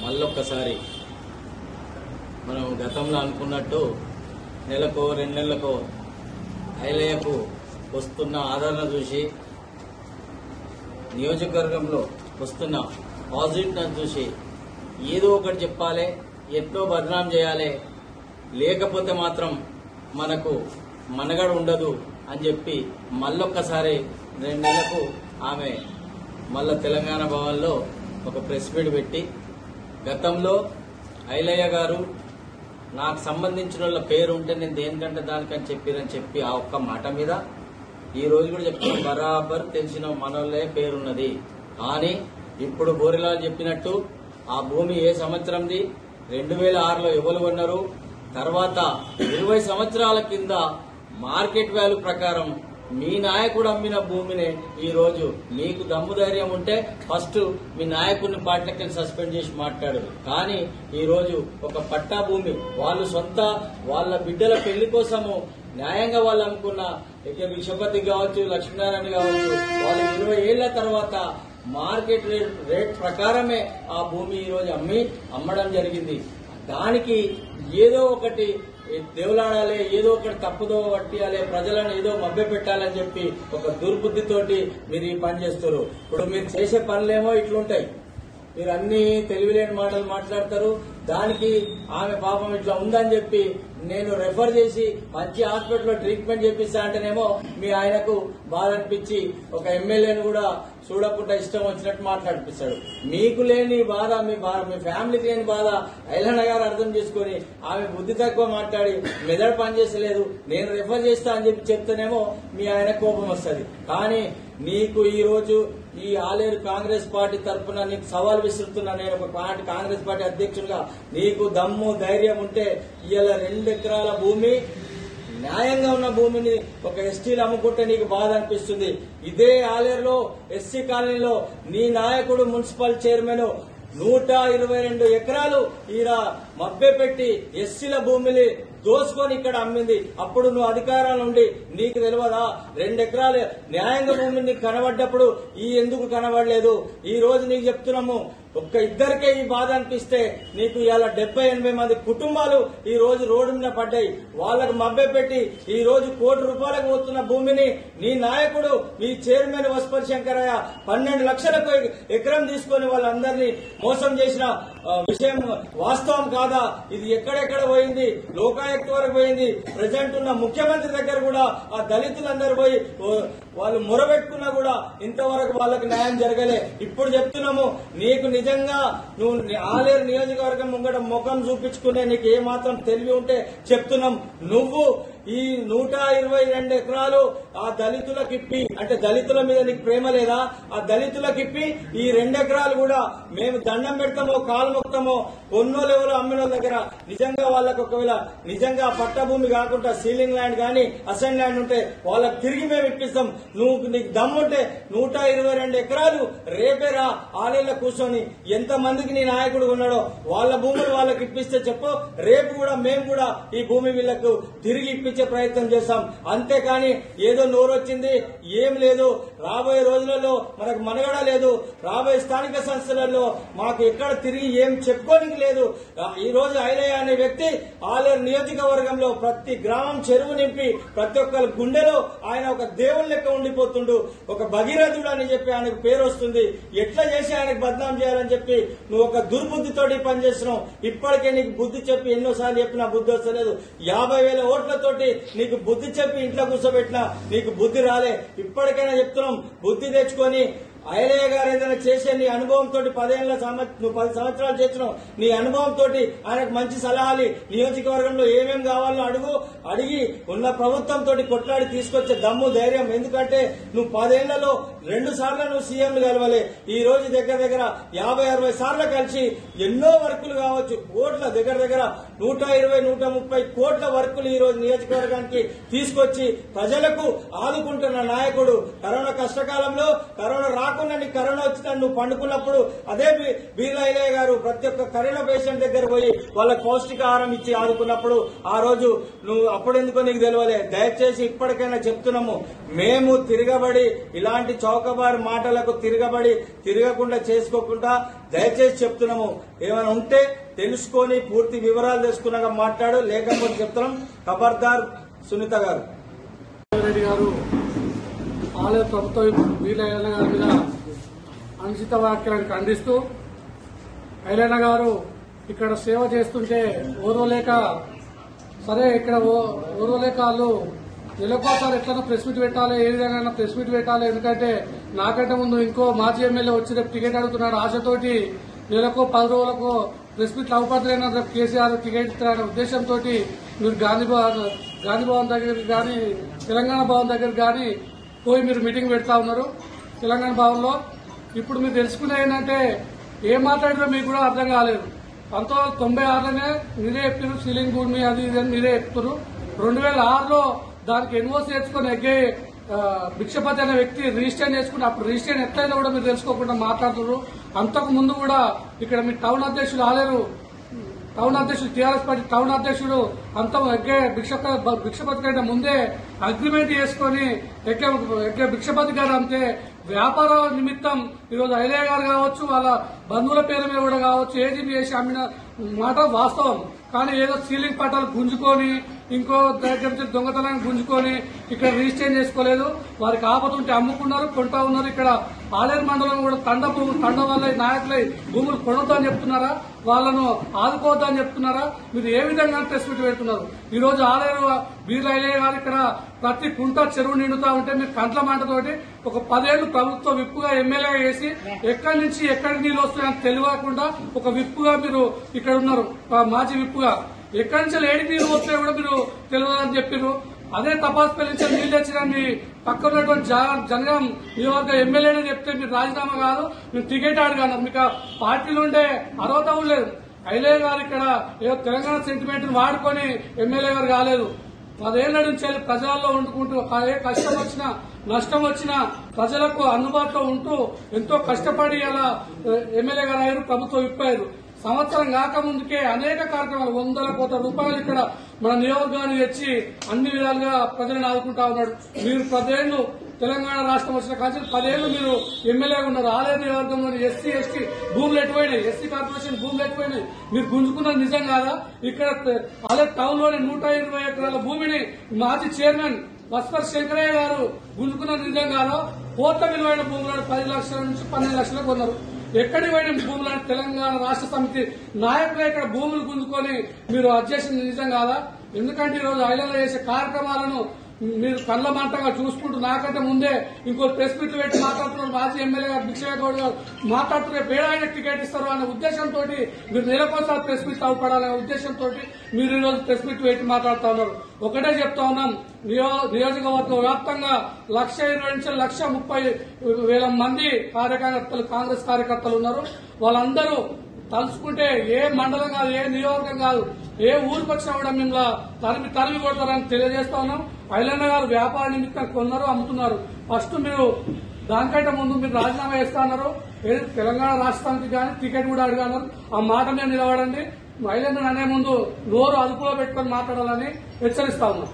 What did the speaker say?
మళ్ళొక్కసారి మనం గతంలో అనుకున్నట్టు నెలకో 2 నెలలకో ఐలయ్యకు వస్తున్న ఆదరణ చూసి నియోజకవర్గంలో వస్తున్న పాజిటివ్నెస్ చూసి ఏదో ఒకటి చెప్పాలి, ఎట్లో బదనాం చేయాలి, లేకపోతే మాత్రం మనకు మనగడ ఉండదు అని చెప్పి మళ్ళొక్కసారి 2 నెలలకు ఆమె మళ్ళా తెలంగాణ భవన్లో ఒక ప్రెస్ మీట్ పెట్టి గతంలో ఐలయ్య గారు నాకు సంబంధించిన వాళ్ళ పేరు ఉంటే నేను దేనికంటే దానికని చెప్పిరని చెప్పి ఆ ఒక్క మాట మీద ఈ రోజు కూడా చెప్తున్నాం, బరాబర్ తెలిసిన మనోళ్ళే పేరున్నది. కానీ ఇప్పుడు బోరిలాల్ చెప్పినట్టు ఆ భూమి ఏ సంవత్సరంది, 2006లో ఎవరు కొన్నారు, తర్వాత 20 సంవత్సరాల కింద మార్కెట్ వాల్యూ ప్రకారం మీ నాయకుడు అమ్మిన భూమిని ఈ రోజు మీకు దమ్ము ధైర్యం ఉంటే ఫస్ట్ మీ నాయకుడిని పార్టీలకి సస్పెండ్ చేసి మాట్లాడరు. కానీ ఈ రోజు ఒక పట్టా భూమి వాళ్ళు సొంత వాళ్ళ బిడ్డల పెళ్లి కోసము న్యాయంగా వాళ్ళు అనుకున్న విషపతి కావచ్చు, లక్ష్మీనారాయణ కావచ్చు, వాళ్ళు 20 ఏళ్ల తర్వాత మార్కెట్ రేట్ ప్రకారమే ఆ భూమి ఈ రోజు అమ్మడం జరిగింది. దానికి ఏదో ఒకటి దేవులాడాలి, ఏదో ఒకటి తప్పుదో పట్టియాలి, ప్రజలను ఏదో మభ్య పెట్టాలని చెప్పి ఒక దుర్బుద్ధితోటి మీరు ఈ పని చేస్తారు. ఇప్పుడు మీరు చేసే పనులేమో ఇట్లుంటాయి, మీరు అన్ని తెలివిలేని మాటలు మాట్లాడతారు. దానికి ఆమె పాపం ఇట్లా ఉందని చెప్పి నేను రెఫర్ చేసి మంచి హాస్పిటల్లో ట్రీట్మెంట్ చేపిస్తా అంటేనేమో మీ ఆయనకు బాధ అనిపించి ఒక ఎమ్మెల్యేను కూడా చూడకుండా ఇష్టం వచ్చినట్టు మాట్లాడిపిస్తాడు. మీకు లేని బాధ మీ ఫ్యామిలీకి లేని బాధ ఐలన్న గారు అర్థం చేసుకుని ఆమె బుద్ధి తక్కువ మాట్లాడి మెదడు పనిచేసలేదు, నేను రెఫర్ చేస్తా అని చెప్పి చెప్తేనేమో మీ ఆయన కోపం వస్తుంది. కానీ నీకు ఈ రోజు ఈ ఆలేరు కాంగ్రెస్ పార్టీ తరఫున నీకు సవాల్ విసురుతున్నా, నేను ఒక కాంగ్రెస్ పార్టీ అధ్యక్షుడిగా, నీకు దమ్ము ధైర్యం ఉంటే ఇవాళ 2 ఎకరాల భూమి న్యాయంగా ఉన్న భూమిని ఒక ఎస్టీలు అమ్ముకుంటే నీకు బాధ అనిపిస్తుంది. ఇదే ఆలేరులో ఎస్సీ కాలనీలో నీ నాయకుడు మున్సిపల్ చైర్మన్ 122 ఎకరాలు ఈడ మభ్య పెట్టి ఎస్సీల భూమిని దోసుకొని ఇక్కడ అమ్మింది. అప్పుడు నువ్వు అధికారాలు ఉండి నీకు తెలియదా 2 ఎకరాలు న్యాయంగా భూమి నీకు కనబడ్డప్పుడు ఈ ఎందుకు కనబడలేదు? ఈ రోజు నీకు చెప్తున్నాము, ఒక్క ఇద్దరికే ఈ బాధ అనిపిస్తే నీకు ఇవాళ 70-80 మంది కుటుంబాలు ఈ రోజు రోడ్డు మీద పడ్డాయి. వాళ్ళకు మభ్య పెట్టి ఈ రోజు ₹1 కోట్లకు పోతున్న భూమిని నీ నాయకుడు మీ చైర్మన్ వస్పల్ శంకరయ్య 12 లక్షలకు ఎకరం తీసుకుని వాళ్ళందరినీ మోసం చేసిన విషయం వాస్తవం కాదా? ఇది ఎక్కడెక్కడ పోయింది, లోకాయుక్త వరకు పోయింది. ప్రజెంట్ ఉన్న ముఖ్యమంత్రి దగ్గర కూడా ఆ దళితులందరూ పోయి వాళ్ళు మొరబెట్టుకున్నా కూడా ఇంతవరకు వాళ్ళకి న్యాయం జరగలే. ఇప్పుడు చెప్తున్నాము, నీకు నిజంగా నువ్వు ఆలేరు నియోజకవర్గం ముంగట ముఖం చూపించుకునే నీకు ఏమాత్రం తెలివి ఉంటే చెప్తున్నాం, నువ్వు ఈ 122 ఎకరాలు ఆ దళితులకిప్పి, అంటే దళితుల మీద నీకు ప్రేమ లేదా? ఆ దళితులకిప్పి ఈ 2 ఎకరాలు కూడా మేము దండం పెడతామో కాలు మొక్తామో కొన్నోళ్ళు ఎవరో అమ్మిన దగ్గర నిజంగా వాళ్ళకు ఒకవేళ నిజంగా పట్టభూమి కాకుండా సీలింగ్ ల్యాండ్ గానీ అసైన్ ల్యాండ్ ఉంటే వాళ్ళకి తిరిగి మేము ఇప్పిస్తాం. నీకు దమ్ముంటే 122 ఎకరాలు రేపే రా ఆలేళ్ళ కూర్చొని ఎంతమందికి నీ నాయకుడు ఉన్నాడో వాళ్ళ భూములు వాళ్ళకి ఇప్పిస్తే చెప్పు, రేపు కూడా మేము కూడా ఈ భూమి వీళ్లకు తిరిగి ఇప్పించే ప్రయత్నం చేస్తాం. అంతేకాని ఏదో నోరొచ్చింది ఏం లేదు, రాబోయే రోజులలో మనకు మనగడ లేదు, రాబోయే స్థానిక సంస్థలలో మాకు ఎక్కడ తిరిగి ఏం చెప్పుకోనికి లేదు. ఈ రోజు ఐలయ్య అనే వ్యక్తి ఆలేరు నియోజకవర్గంలో ప్రతి గ్రామం చెరువు నింపి ప్రతి ఒక్కరి గుండెలో ఆయన ఒక దేవుని లెక్క ఉండిపోతుండు, ఒక భగీరథుడు అని చెప్పి ఆయనకు పేరు వస్తుంది. ఎట్లా చేసి ఆయనకు బద్నాం చేయాలని చెప్పి నువ్వు ఒక దుర్బుద్ధితోటి పనిచేస్తున్నావు. ఇప్పటికే నీకు బుద్ధి చెప్పి ఎన్నోసార్లు చెప్పినా బుద్ధి వస్తలేదు. 50,000 ఓట్లతోటి నీకు బుద్ధి చెప్పి ఇంట్లో కూర్చోబెట్టినా నీకు బుద్ధి రాలే. ఇప్పటికైనా చెప్తున్నాం, బుద్ధి తెచ్చుకొని ఐలయ్య గారు ఏదైనా చేసే నీ అనుభవంతో 10 సంవత్సరాలు చేస్తున్నావు, నీ అనుభవంతో ఆయనకు మంచి సలహాలు నియోజకవర్గంలో ఏమేమి కావాలో అడిగి ఉన్న ప్రభుత్వంతో కొట్లాడి తీసుకొచ్చే దమ్ము ధైర్యం. ఎందుకంటే నువ్వు 10 ఏళ్లలో 2 సార్లు నువ్వు సీఎంలు కలవాలి. ఈ రోజు దగ్గర 50-60 సార్లు కలిసి ఎన్నో వర్కులు కావచ్చు, కోట్ల దగ్గర 120-130 కోట్ల వర్కులు ఈ రోజు నియోజకవర్గానికి తీసుకొచ్చి ప్రజలకు ఆదుకుంటున్న నాయకుడు. కరోనా కష్టకాలంలో కరోనా రాకుండా నీకు కరోనా వచ్చిందని నువ్వు పండుకున్నప్పుడు అదే బీర్లా ఐలయ్య గారు ప్రతి ఒక్క కరోనా పేషెంట్ దగ్గర పోయి వాళ్ళకి పౌష్టికాహారం ఇచ్చి ఆదుకున్నప్పుడు ఆ రోజు నువ్వు అప్పుడెందుకో నీకు తెలియలే. దయచేసి ఇప్పటికైనా చెప్తున్నాము, మేము తిరగబడి ఇలాంటి చౌకబారు మాటలకు తిరగకుండా చేసుకోకుండా దయచేసి చెప్తున్నాము. ఏమైనా ఉంటే తెలుసుకొని పూర్తి వివరాలు తెలుసుకున్నాక మాట్లాడు, లేకపోతే చెప్తున్నాం. ఖబర్దార్ సునీత గారు. రెడ్డి గారు ఆలయ ప్రభుత్వం బీర్లా ఐలయ్య గారి మీద అనుచిత వ్యాఖ్యలను ఖండిస్తూ ఐలయ్య గారు ఇక్కడ సేవ చేస్తుంటే ఓర్వలేక వాళ్ళు నెలకోసారి ఎట్లనో ప్రెస్ మీట్ పెట్టాలి, ఏ విధంగా ప్రెస్ మీట్ పెట్టాలి. ఎందుకంటే నాకంటే ముందు ఇంకో మాజీ ఎమ్మెల్యే వచ్చి రేపు టికెట్ అడుగుతున్నాడు ఆశతోటి నెలకో 10 రోజులకు ప్రెస్ మీట్లు అవపడలేన రేపు కేసీఆర్ టికెట్ ఇస్తారనే ఉద్దేశంతో మీరు గాంధీ భవన్ దగ్గరికి కానీ తెలంగాణ భవన్ దగ్గరికి కానీ పోయి మీరు మీటింగ్ పెడతా ఉన్నారు తెలంగాణ భవన్ లో. ఇప్పుడు మీరు తెలుసుకునే ఏంటంటే ఏం మాట్లాడారో మీకు కూడా అర్థం కాలేదు. 1996లోనే మీరే చెప్పారు సీలింగ్ భూమి అది ఇది అని మీరే చెప్తారు. 2006లో దానికి ఎన్ఓసీ తెచ్చుకుని ఎగ్గే భిక్షపతి అనే వ్యక్తి రిజిస్టర్ చేసుకుని అప్పుడు రిజిస్టర్ ఎట్లయినా కూడా మీరు తెలుసుకోకుండా మాట్లాడుతున్నారు. అంతకు ముందు కూడా ఇక్కడ మీ టౌన్ అధ్యక్షులు ఆలేరు, టౌన్ అధ్యక్షుడు టీఆర్ఎస్ పార్టీ టౌన్ అధ్యక్షుడు అంతం ఎగ్గే భిక్షపతి కంటే ముందే అగ్రిమెంట్ చేసుకుని ఎగ్గే భిక్షపతి గారు అంతే వ్యాపార నిమిత్తం ఈరోజు ఐలయ్య గారు కావచ్చు, వాళ్ళ బంధువుల పేరు మీద కూడా కావచ్చు, ఏజీబీ చేసి అమ్మిన మాట వాస్తవం. కానీ ఏదో సీలింగ్ పట్టాలు గుంజుకొని ఇంకో దగ్గర నుంచి దొంగతనాన్ని గుంజుకొని ఇక్కడ రిజిస్టర్ చేసుకోలేదు. వారికి ఆపతుంటే అమ్ముకున్నారు, కొంటా ఉన్నారు. ఇక్కడ ఆలేరు మండలం కూడా తండ వల్ల నాయకులై భూములు కొనొద్దని చెప్తున్నారా, వాళ్ళను ఆదుకోవద్దని చెప్తున్నారా? మీరు ఏ విధంగా ప్రెస్ మీట్ పెడుతున్నారు? ఈ రోజు ఆలేరు బీర్లా ఐలయ్య గారు ఇక్కడ ప్రతి కుంట చెరువు నిండుతా ఉంటే మీరు కంట్ల మాటతోటి ఒక 10 ఏళ్లు ప్రభుత్వ విప్పుగా ఎమ్మెల్యే చేసి ఎక్కడి నుంచి ఎక్కడికి నీళ్ళు వస్తున్నాయని తెలియకుండా ఒక విప్పుగా మీరు ఇక్కడ ఉన్నారు, మాజీ విప్పుగా. ఎక్కడి నుంచి ఏడికి నీళ్ళు వస్తున్నాయో కూడా మీరు తెలియదని చెప్పారు. అదే తపాస్ పెళ్లించే నీళ్ళు తెచ్చిన మీ పక్కన ఉన్నటువంటి జనగాం నియోజక ఎమ్మెల్యేనే చెప్తే మీరు రాజీనామా కాదు, మీరు టికెట్ అడగన్నారు. మీకు పార్టీలో ఉండే అర్హత కూడా లేదు. ఐలయ్య గారు ఇక్కడ ఏదో తెలంగాణ సెంటిమెంట్ వాడుకొని ఎమ్మెల్యే గారు కాలేదు. 10 ఏళ్ల నుంచి ప్రజల్లో వండుకుంటూ ఏ కష్టం వచ్చినా నష్టం వచ్చినా ప్రజలకు అందుబాటులో ఉంటూ ఎంతో కష్టపడి అలా ఎమ్మెల్యే గారు అయ్యారు, ప్రభుత్వం ఇప్పారు. సంవత్సరం కాక ముందుకే అనేక కార్యక్రమాలు 100 కోట్ల రూపాయలు ఇక్కడ మన నియోజకవర్గాన్ని తెచ్చి అన్ని విధాలుగా ప్రజలను ఆదుకుంటా ఉన్నాడు. మీరు 10 ఏళ్లు తెలంగాణ రాష్ట్రం వచ్చిన కాదు 10 ఏళ్లు మీరు ఎమ్మెల్యేగా ఉన్నారు. ఆలేరు నియోజకవర్గంలో ఎస్సీ ఎస్టీ భూములు ఎటుపోయినాయి, ఎస్సీ కార్పొరేషన్ భూములు ఎటుపోయినాయి, మీరు గుంజుకున్నది నిజం కాదా? ఇక్కడ ఆలేరు టౌన్ లోని 120 ఎకరాల భూమిని మాజీ చైర్మన్ వస్పర్ శంకరయ్య గారు గుంజుకున్నది నిజం కాదా? కోట్ల విలువైన భూములను 10 లక్షల నుంచి 12 లక్షలకు కొన్నారు. ఎక్కడికి పోయిన భూములను తెలంగాణ రాష్ట్ర సమితి నాయకులు ఇక్కడ భూములు గుంజుకొని మీరు అధ్యక్షులు నిజం కాదా? ఎందుకంటే ఈ రోజు ఐలయ్య చేసే కార్యక్రమాలను మీరు కళ్ళ మంటగా చూసుకుంటూ నాకంటే ముందే ఇంకో ప్రెస్ మీట్లు పెట్టి మాట్లాడుతున్నారు. మాజీ ఎమ్మెల్యే గారు భిక్షగౌడ్ గారు మాట్లాడుతున్న పేడాయన టికెట్ ఇస్తారు అనే ఉద్దేశంతో మీరు నెలకోసారి ప్రెస్ మీట్ అవపడాలనే ఉద్దేశంతో మీరు ఈ రోజు ప్రెస్ మీట్ పెట్టి మాట్లాడుతూ ఉన్నారు. ఒకటే చెప్తా ఉన్నాం, నియోజకవర్గ వ్యాప్తంగా 1,20,000 నుంచి 1,30,000 మంది కార్యకర్తలు కాంగ్రెస్ కార్యకర్తలు ఉన్నారు. వాళ్ళందరూ తలుచుకుంటే ఏ మండలం కాదు, ఏ నియోజకం కాదు, ఏ ఊరికి వచ్చినా కూడా మిమ్మల్ని తరిమి కొడతారని తెలియజేస్తా ఉన్నాం. ఐలయ్య గారు వ్యాపార నిమిత్తం కొన్నారు, అమ్ముతున్నారు. ఫస్ట్ మీరు దానికంటే ముందు మీరు రాజీనామా చేస్తా అన్నారు. తెలంగాణ రాష్ట్రానికి కానీ టికెట్ కూడా అడిగారు. ఆ మాట మీద నిలబడండి. ఐలయ్య అనే ముందు నోరు అదుపులో పెట్టుకుని మాట్లాడాలని హెచ్చరిస్తా ఉన్నాం.